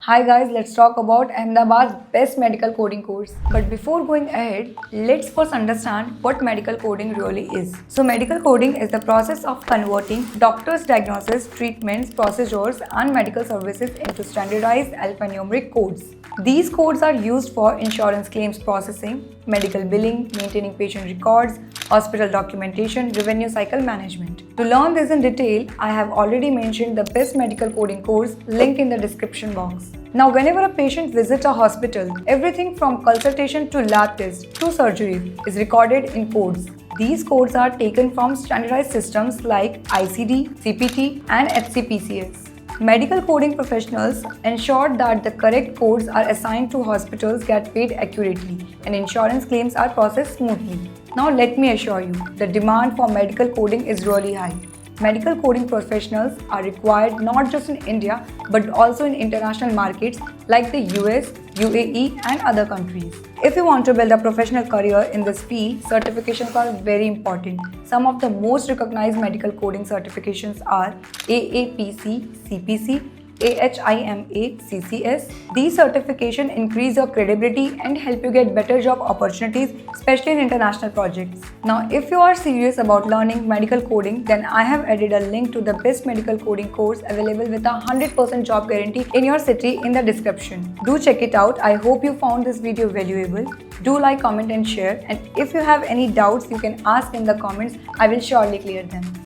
Hi guys, let's talk about Ahmedabad's best medical coding course. But before going ahead, let's first understand what medical coding really is. So medical coding is the process of converting doctors' diagnoses, treatments, procedures and medical services into standardized alphanumeric codes. These codes are used for insurance claims processing, medical billing, maintaining patient records, hospital documentation, revenue cycle management. To learn this in detail, I have already mentioned the best medical coding course link in the description box. Now, whenever a patient visits a hospital, everything from consultation to lab tests to surgery is recorded in codes. These codes are taken from standardized systems like ICD, CPT, and HCPCS. Medical coding professionals ensure that the correct codes are assigned to hospitals get paid accurately and insurance claims are processed smoothly. Now let me assure you, the demand for medical coding is really high. Medical coding professionals are required not just in India but also in international markets like the US, UAE and other countries. If you want to build a professional career in this field, certifications are very important. Some of the most recognized medical coding certifications are AAPC-CPC, AHIMA-CCS. These certifications increase your credibility and help you get better job opportunities, especially in international projects. Now, if you are serious about learning medical coding, then I have added a link to the best medical coding course available with a 100% job guarantee in your city in the description. Do check it out. I hope you found this video valuable. Do like, comment and share. And if you have any doubts, you can ask in the comments. I will surely clear them.